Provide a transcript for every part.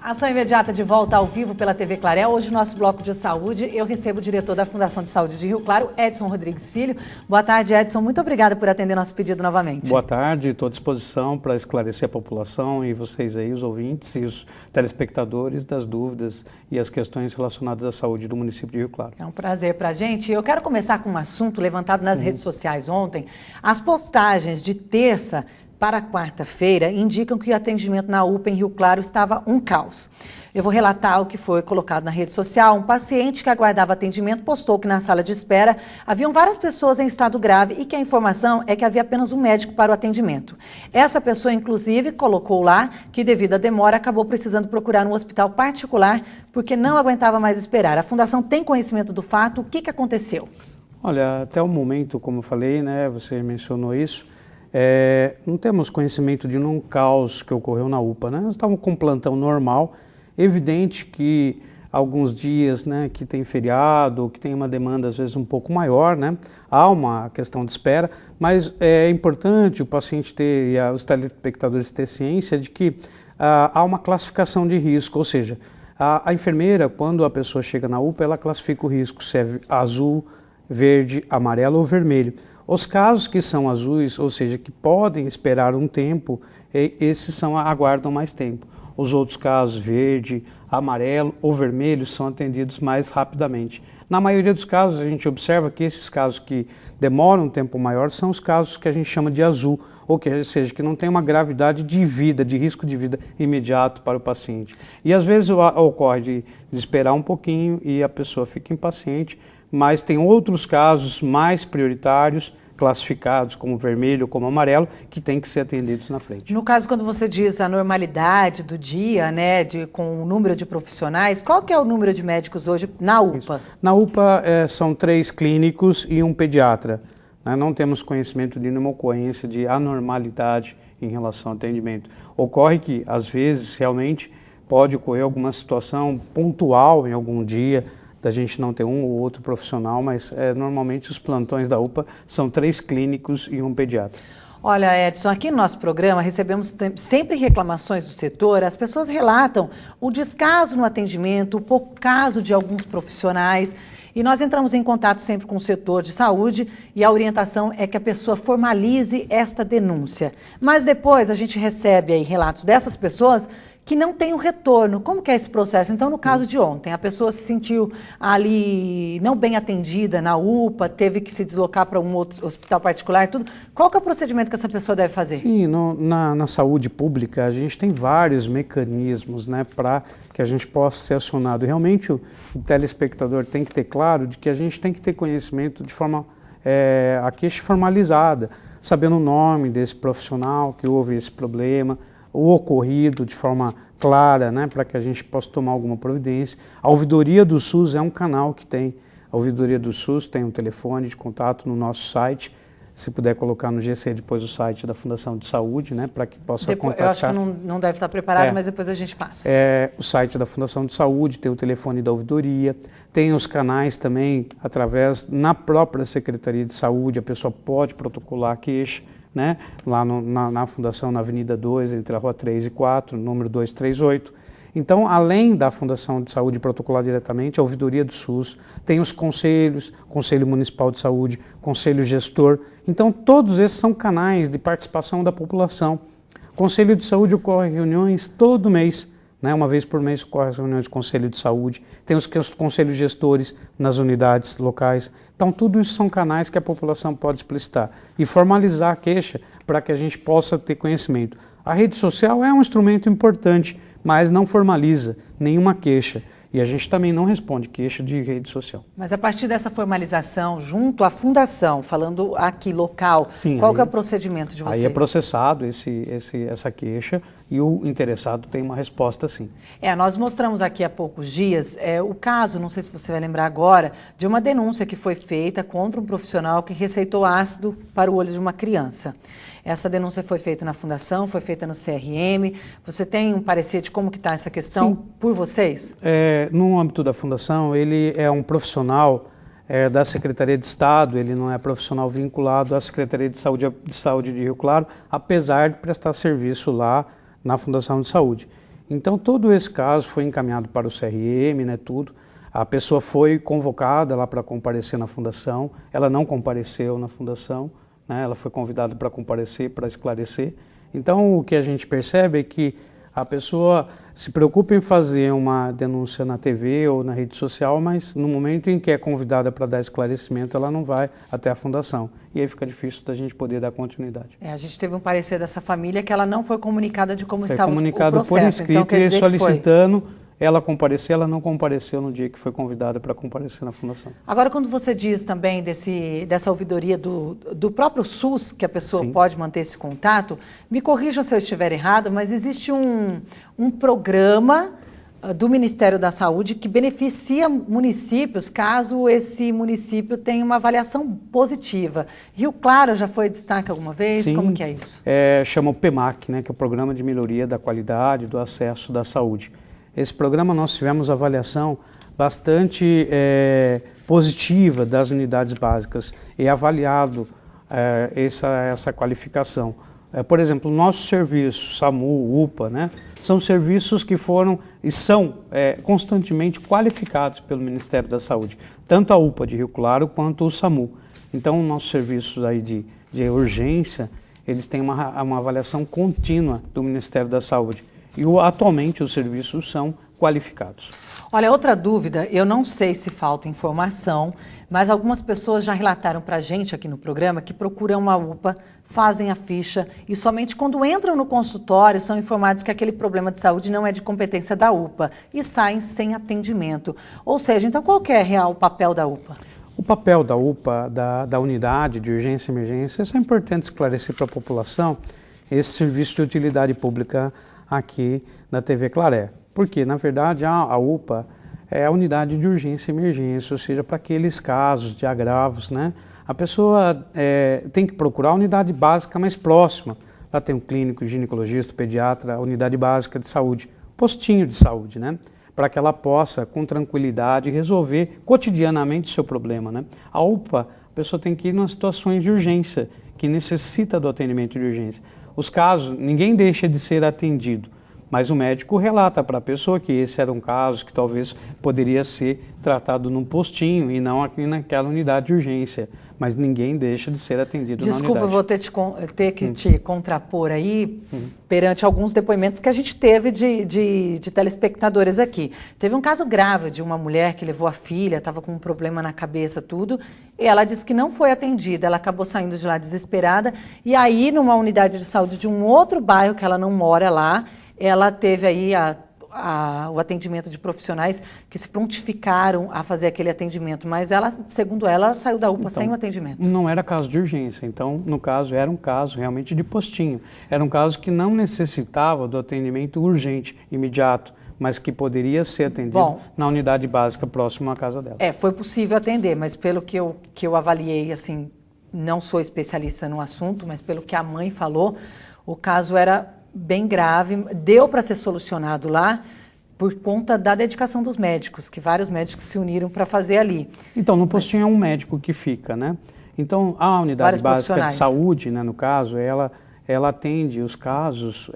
Ação imediata de volta ao vivo pela TV Clarel. Hoje, no nosso bloco de saúde, eu recebo o diretor da Fundação de Saúde de Rio Claro, Edson Rodrigues Filho. Boa tarde, Edson. Muito obrigada por atender nosso pedido novamente. Boa tarde. Estou à disposição para esclarecer a população e vocês aí, os ouvintes e os telespectadores, das dúvidas e as questões relacionadas à saúde do município de Rio Claro. É um prazer para a gente. Eu quero começar com um assunto levantado nas redes sociais ontem. As postagens de terça para quarta-feira indicam que o atendimento na UPA em Rio Claro estava um caos. Eu vou relatar o que foi colocado na rede social. Um paciente que aguardava atendimento postou que na sala de espera haviam várias pessoas em estado grave e que a informação é que havia apenas um médico para o atendimento. Essa pessoa, inclusive, colocou lá que devido à demora acabou precisando procurar um hospital particular porque não aguentava mais esperar. A Fundação tem conhecimento do fato? O que aconteceu? Olha, até o momento, como eu falei, né, você mencionou isso, não temos conhecimento de um caos que ocorreu na UPA, né? Nós estávamos com um plantão normal, evidente que alguns dias, né, que tem feriado, que tem uma demanda às vezes um pouco maior, né? Há uma questão de espera, mas é importante o paciente ter e os telespectadores ter ciência de que há uma classificação de risco, ou seja, a enfermeira, quando a pessoa chega na UPA, ela classifica o risco, se é azul, verde, amarelo ou vermelho. Os casos que são azuis, ou seja, que podem esperar um tempo, esses aguardam mais tempo. Os outros casos, verde, amarelo ou vermelho, são atendidos mais rapidamente. Na maioria dos casos, a gente observa que esses casos que demoram um tempo maior são os casos que a gente chama de azul, ou seja, que não tem uma gravidade de vida, de risco de vida imediato para o paciente. E às vezes ocorre de esperar um pouquinho e a pessoa fica impaciente, mas tem outros casos mais prioritários, classificados como vermelho, como amarelo, que tem que ser atendidos na frente. No caso, quando você diz a normalidade do dia, né, com o número de profissionais, qual que é o número de médicos hoje na UPA? Isso. Na UPA são 3 clínicos e um pediatra. Né? Não temos conhecimento de nenhuma ocorrência de anormalidade em relação ao atendimento. Ocorre que, às vezes, realmente pode ocorrer alguma situação pontual em algum dia, da gente não ter um ou outro profissional, mas normalmente os plantões da UPA são 3 clínicos e um pediatra. Olha, Edson, aqui no nosso programa recebemos sempre reclamações do setor. As pessoas relatam o descaso no atendimento, o pouco caso de alguns profissionais. E nós entramos em contato sempre com o setor de saúde e a orientação é que a pessoa formalize esta denúncia. Mas depois a gente recebe aí relatos dessas pessoas que não tem o retorno. Como que é esse processo? Então, no caso de ontem, a pessoa se sentiu ali não bem atendida na UPA, teve que se deslocar para um outro hospital particular e tudo. Qual que é o procedimento que essa pessoa deve fazer? Sim, na saúde pública a gente tem vários mecanismos, né, para que a gente possa ser acionado. Realmente o telespectador tem que ter claro de que a gente tem que ter conhecimento de forma a queixa formalizada, sabendo o nome desse profissional que houve esse problema, o ocorrido de forma clara, né, para que a gente possa tomar alguma providência. A ouvidoria do SUS é um canal que tem. A ouvidoria do SUS tem um telefone de contato no nosso site. Se puder colocar no GC depois o site da Fundação de Saúde, né, para que possa contactar. Eu acho que não deve estar preparado, mas depois a gente passa. O site da Fundação de Saúde, tem o telefone da ouvidoria, tem os canais também, na própria Secretaria de Saúde, a pessoa pode protocolar a queixa, né, lá na Fundação, na Avenida 2, entre a Rua 3 e 4, número 238. Então, além da Fundação de Saúde protocolar diretamente, a ouvidoria do SUS, tem os conselhos, Conselho Municipal de Saúde, Conselho Gestor. Então, todos esses são canais de participação da população. Conselho de Saúde ocorre reuniões todo mês, né, uma vez por mês ocorrem as reuniões do Conselho de Saúde. Tem os conselhos gestores nas unidades locais. Então, tudo isso são canais que a população pode explicitar e formalizar a queixa para que a gente possa ter conhecimento. A rede social é um instrumento importante, mas não formaliza nenhuma queixa. E a gente também não responde queixa de rede social. Mas a partir dessa formalização, junto à fundação, falando aqui local, sim, qual que é o procedimento de vocês? Aí é processado essa queixa e o interessado tem uma resposta sim. Nós mostramos aqui há poucos dias o caso, não sei se você vai lembrar agora, de uma denúncia que foi feita contra um profissional que receitou ácido para o olho de uma criança. Essa denúncia foi feita na Fundação, foi feita no CRM. Você tem um parecer de como que está essa questão Sim. por vocês? No âmbito da Fundação, ele é um profissional da Secretaria de Estado, ele não é profissional vinculado à Secretaria de Saúde de Rio Claro, apesar de prestar serviço lá na Fundação de Saúde. Então, todo esse caso foi encaminhado para o CRM, né, tudo. A pessoa foi convocada lá para comparecer na fundação, ela não compareceu na fundação, né, ela foi convidada para comparecer, para esclarecer. Então, o que a gente percebe é que a pessoa se preocupa em fazer uma denúncia na TV ou na rede social, mas no momento em que é convidada para dar esclarecimento, ela não vai até a fundação. E aí fica difícil da gente poder dar continuidade. A gente teve um parecer dessa família que ela não foi comunicada de como foi estava o comunicado processo. Por escrito, então, quer dizer solicitando ela comparecer, ela não compareceu no dia que foi convidada para comparecer na fundação. Agora, quando você diz também dessa ouvidoria do próprio SUS, que a pessoa pode manter esse contato, me corrijam se eu estiver errado, mas existe um programa do Ministério da Saúde que beneficia municípios caso esse município tenha uma avaliação positiva. Rio Claro já foi destaque alguma vez? Sim, como que é isso? Chama o PEMAC, né, que é o Programa de Melhoria da Qualidade do Acesso da Saúde. Esse programa nós tivemos avaliação bastante positiva das unidades básicas e avaliado essa qualificação. Por exemplo, o nosso serviço, SAMU, UPA, né, são serviços que foram e são constantemente qualificados pelo Ministério da Saúde, tanto a UPA de Rio Claro quanto o SAMU. Então, nossos serviços aí de urgência, eles têm uma avaliação contínua do Ministério da Saúde. E atualmente os serviços são qualificados. Olha, outra dúvida, eu não sei se falta informação, mas algumas pessoas já relataram para a gente aqui no programa que procuram uma UPA, fazem a ficha e somente quando entram no consultório são informados que aquele problema de saúde não é de competência da UPA e saem sem atendimento. Ou seja, então qual que é real o papel da UPA? O papel da UPA, da unidade de urgência e emergência, isso é importante esclarecer para a população, esse serviço de utilidade pública aqui na TV Claré. Porque, na verdade, a UPA é a unidade de urgência e emergência, ou seja, para aqueles casos de agravos, né? A pessoa tem que procurar a unidade básica mais próxima. Lá tem um clínico, ginecologista, pediatra, a unidade básica de saúde, postinho de saúde, né? Para que ela possa, com tranquilidade, resolver cotidianamente o seu problema, né? A UPA, a pessoa tem que ir nas situações de urgência, que necessita do atendimento de urgência. Os casos, ninguém deixa de ser atendido, mas o médico relata para a pessoa que esse era um caso que talvez poderia ser tratado num postinho e não aqui naquela unidade de urgência, mas ninguém deixa de ser atendido na unidade. Desculpa, eu vou ter que te contrapor aí perante alguns depoimentos que a gente teve de telespectadores aqui. Teve um caso grave de uma mulher que levou a filha, estava com um problema na cabeça, tudo, e ela disse que não foi atendida, ela acabou saindo de lá desesperada, e aí numa unidade de saúde de um outro bairro que ela não mora lá, ela teve aí o atendimento de profissionais que se prontificaram a fazer aquele atendimento, mas ela, segundo ela, saiu da UPA sem o atendimento. Não era caso de urgência, então, no caso, era um caso realmente de postinho. Era um caso que não necessitava do atendimento urgente, imediato, mas que poderia ser atendido na unidade básica próxima à casa dela. Foi possível atender, mas pelo que eu avaliei, assim, não sou especialista no assunto, mas pelo que a mãe falou, o caso era bem grave, deu para ser solucionado lá por conta da dedicação dos médicos, que vários médicos se uniram para fazer ali. Então, no postinho é um médico que fica, né? Então, a unidade básica de saúde, né, no caso, ela atende os casos,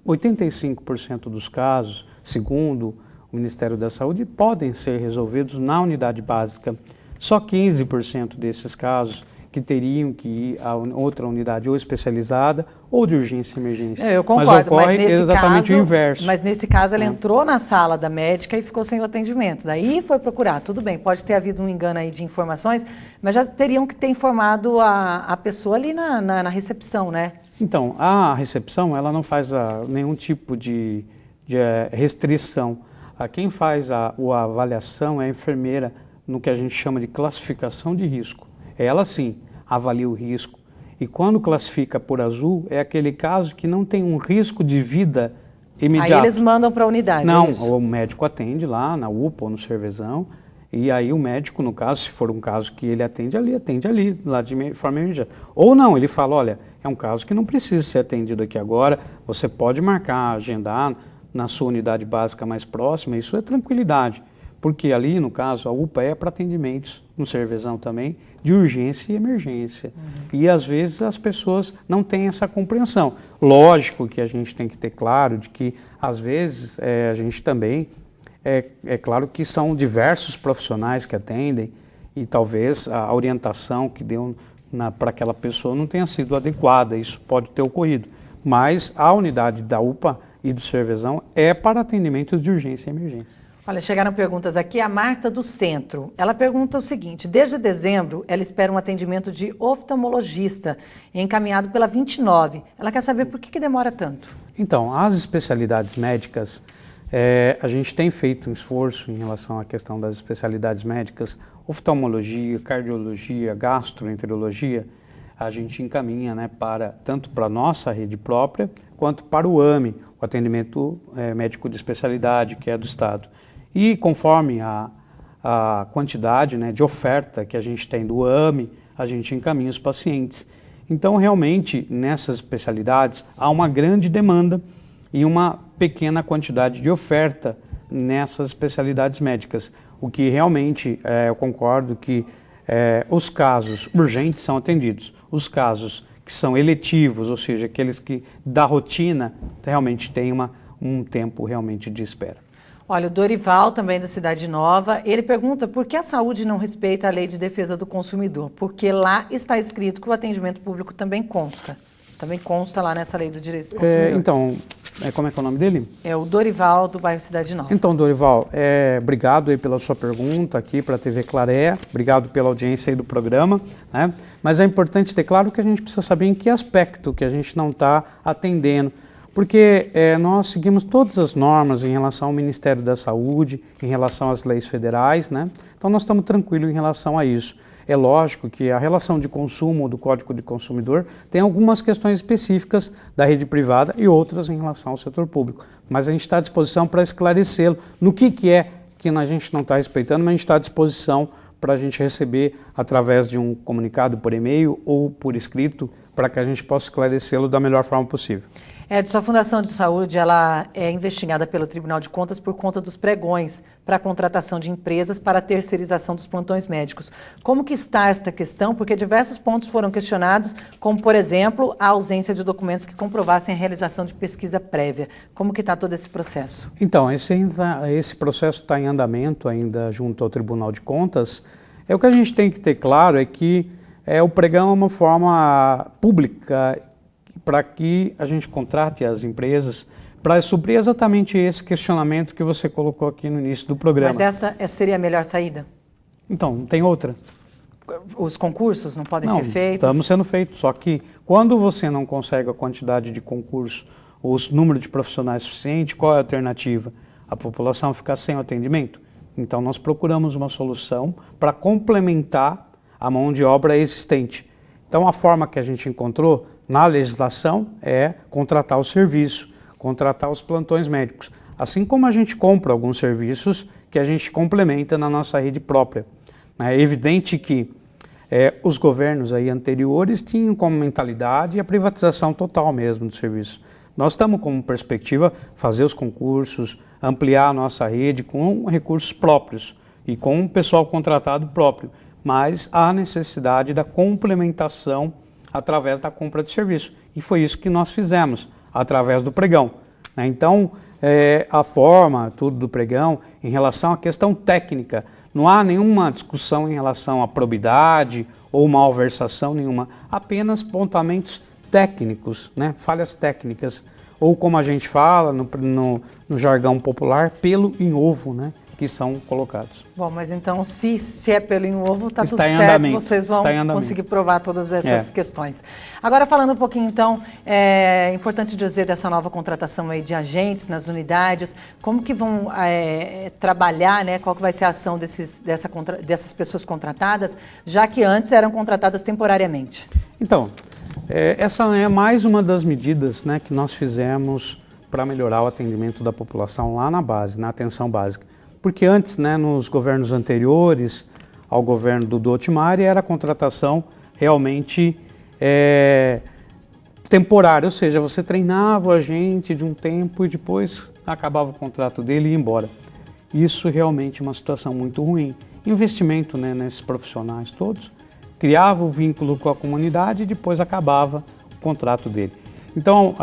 85% dos casos, segundo o Ministério da Saúde, podem ser resolvidos na unidade básica. Só 15% desses casos que teriam que ir a outra unidade ou especializada ou de urgência e emergência. Eu concordo, mas ocorre nesse exatamente caso, o inverso. Mas nesse caso ela entrou na sala da médica e ficou sem o atendimento. Daí foi procurar. Tudo bem, pode ter havido um engano aí de informações, mas já teriam que ter informado a pessoa ali na recepção, né? Então, a recepção ela não faz nenhum tipo de restrição. Quem faz a avaliação é a enfermeira no que a gente chama de classificação de risco. Ela sim avalia o risco. E quando classifica por azul, é aquele caso que não tem um risco de vida imediato. Aí eles mandam para a unidade. Não, o médico atende lá na UPA ou no Cervezão. E aí o médico, no caso, se for um caso que ele atende ali, lá de forma imediata. Ou não, ele fala, olha, é um caso que não precisa ser atendido aqui agora, você pode marcar, agendar na sua unidade básica mais próxima, isso é tranquilidade. porque ali, no caso, a UPA é para atendimentos, no Cervezão também, de urgência e emergência. E às vezes as pessoas não têm essa compreensão. Lógico que a gente tem que ter claro de que às vezes a gente também, é claro que são diversos profissionais que atendem e talvez a orientação que deu para aquela pessoa não tenha sido adequada, isso pode ter ocorrido. Mas a unidade da UPA e do Cervezão é para atendimentos de urgência e emergência. Olha, chegaram perguntas aqui. A Marta do Centro, ela pergunta o seguinte: desde dezembro, ela espera um atendimento de oftalmologista encaminhado pela 29. Ela quer saber por que demora tanto. Então, as especialidades médicas, a gente tem feito um esforço em relação à questão das especialidades médicas, oftalmologia, cardiologia, gastroenterologia, a gente encaminha, né, tanto para a nossa rede própria, quanto para o AME, o atendimento médico de especialidade, que é do Estado. E conforme a quantidade, né, de oferta que a gente tem do AME, a gente encaminha os pacientes. Então, realmente, nessas especialidades, há uma grande demanda e uma pequena quantidade de oferta nessas especialidades médicas. O que realmente, eu concordo que os casos urgentes são atendidos. Os casos que são eletivos, ou seja, aqueles que da rotina, realmente tem um tempo realmente de espera. Olha, o Dorival, também da Cidade Nova, ele pergunta por que a saúde não respeita a Lei de Defesa do Consumidor? Porque lá está escrito que o atendimento público também consta. Também consta lá nessa Lei do Direito do Consumidor. Então, como é que é o nome dele? É o Dorival, do bairro Cidade Nova. Então, Dorival, obrigado aí pela sua pergunta aqui para a TV Clareia, obrigado pela audiência aí do programa, né? Mas é importante ter claro que a gente precisa saber em que aspecto que a gente não está atendendo, porque nós seguimos todas as normas em relação ao Ministério da Saúde, em relação às leis federais, né? Então nós estamos tranquilos em relação a isso. É lógico que a relação de consumo do Código de Consumidor tem algumas questões específicas da rede privada e outras em relação ao setor público. Mas a gente está à disposição para esclarecê-lo no que é que a gente não está respeitando, mas a gente está à disposição para a gente receber através de um comunicado por e-mail ou por escrito, para que a gente possa esclarecê-lo da melhor forma possível. Edson, a Fundação de Saúde, ela é investigada pelo Tribunal de Contas por conta dos pregões para a contratação de empresas para a terceirização dos plantões médicos. Como que está esta questão? Porque diversos pontos foram questionados, como, por exemplo, a ausência de documentos que comprovassem a realização de pesquisa prévia. Como que está todo esse processo? Então, esse processo está em andamento ainda junto ao Tribunal de Contas. O que a gente tem que ter claro é que o pregão é uma forma pública para que a gente contrate as empresas para suprir exatamente esse questionamento que você colocou aqui no início do programa. Mas esta seria a melhor saída? Então, não tem outra. Os concursos não podem ser feitos? Estamos sendo feitos, só que quando você não consegue a quantidade de concursos, os números de profissionais suficiente, qual é a alternativa? A população ficar sem o atendimento? Então nós procuramos uma solução para complementar a mão de obra existente. Então a forma que a gente encontrou na legislação é contratar o serviço, contratar os plantões médicos, assim como a gente compra alguns serviços que a gente complementa na nossa rede própria. É evidente que os governos aí anteriores tinham como mentalidade a privatização total mesmo do serviço. Nós estamos como perspectiva fazer os concursos, ampliar a nossa rede com recursos próprios e com um pessoal contratado próprio, mas há necessidade da complementação através da compra de serviço. E foi isso que nós fizemos, através do pregão. Então, a forma tudo do pregão, em relação à questão técnica, não há nenhuma discussão em relação à probidade ou malversação nenhuma, apenas apontamentos técnicos, né? Falhas técnicas, ou como a gente fala no jargão popular, pelo em ovo, né? Que são colocados. Bom, mas então se é pelo em ovo, está tudo certo, andamento, vocês vão conseguir provar todas essas questões. Agora, falando um pouquinho então, é importante dizer dessa nova contratação aí de agentes nas unidades, como que vão trabalhar, né? Qual que vai ser a ação dessas pessoas contratadas, já que antes eram contratadas temporariamente? Então, essa é mais uma das medidas, né, que nós fizemos para melhorar o atendimento da população lá na base, na atenção básica. Porque antes, né, nos governos anteriores ao governo do Otmari, era a contratação realmente temporária, ou seja, você treinava o agente de um tempo e depois acabava o contrato dele e ia embora. Isso realmente é uma situação muito ruim. Investimento, né, nesses profissionais todos, criava o vínculo com a comunidade e depois acabava o contrato dele. Então,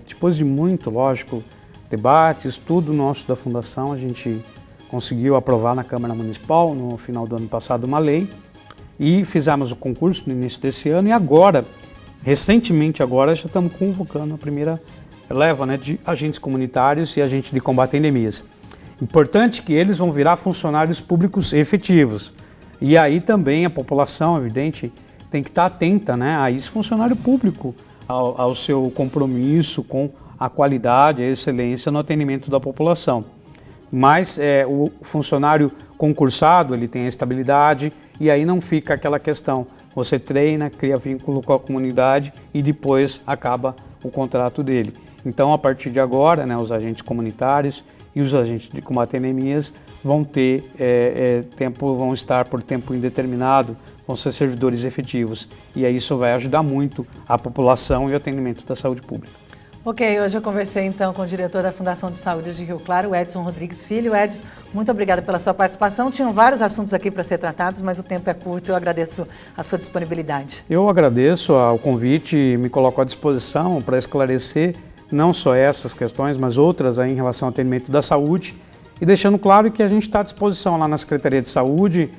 depois de muito, lógico, debate, estudo nosso da Fundação, a gente conseguiu aprovar na Câmara Municipal, no final do ano passado, uma lei, e fizemos o concurso no início desse ano, e agora, recentemente agora, já estamos convocando a primeira leva, né, de agentes comunitários e agentes de combate a endemias. Importante que eles vão virar funcionários públicos efetivos. E aí também a população, evidente, tem que estar atenta, né, a esse funcionário público, ao seu compromisso com a qualidade, a excelência no atendimento da população. Mas o funcionário concursado, ele tem a estabilidade e aí não fica aquela questão, você treina, cria vínculo com a comunidade e depois acaba o contrato dele. Então, a partir de agora, né, os agentes comunitários e os agentes de combate a endemias vão ter vão estar por tempo indeterminado, vão ser servidores efetivos. E aí isso vai ajudar muito a população e o atendimento da saúde pública. Ok, hoje eu conversei então com o diretor da Fundação de Saúde de Rio Claro, Edson Rodrigues Filho. Edson, muito obrigada pela sua participação. Tinham vários assuntos aqui para ser tratados, mas o tempo é curto. Eu agradeço a sua disponibilidade. Eu agradeço o convite e me coloco à disposição para esclarecer não só essas questões, mas outras aí em relação ao atendimento da saúde. E deixando claro que a gente está à disposição lá na Secretaria de Saúde,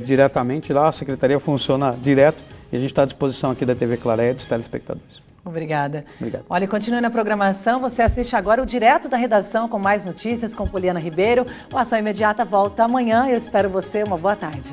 diretamente lá, a Secretaria funciona direto e a gente está à disposição aqui da TV Clareia e dos telespectadores. Obrigada. Obrigado. Olha, continue na programação. Você assiste agora o Direto da Redação com mais notícias com Poliana Ribeiro. O Ação Imediata volta amanhã. Eu espero você. Uma boa tarde.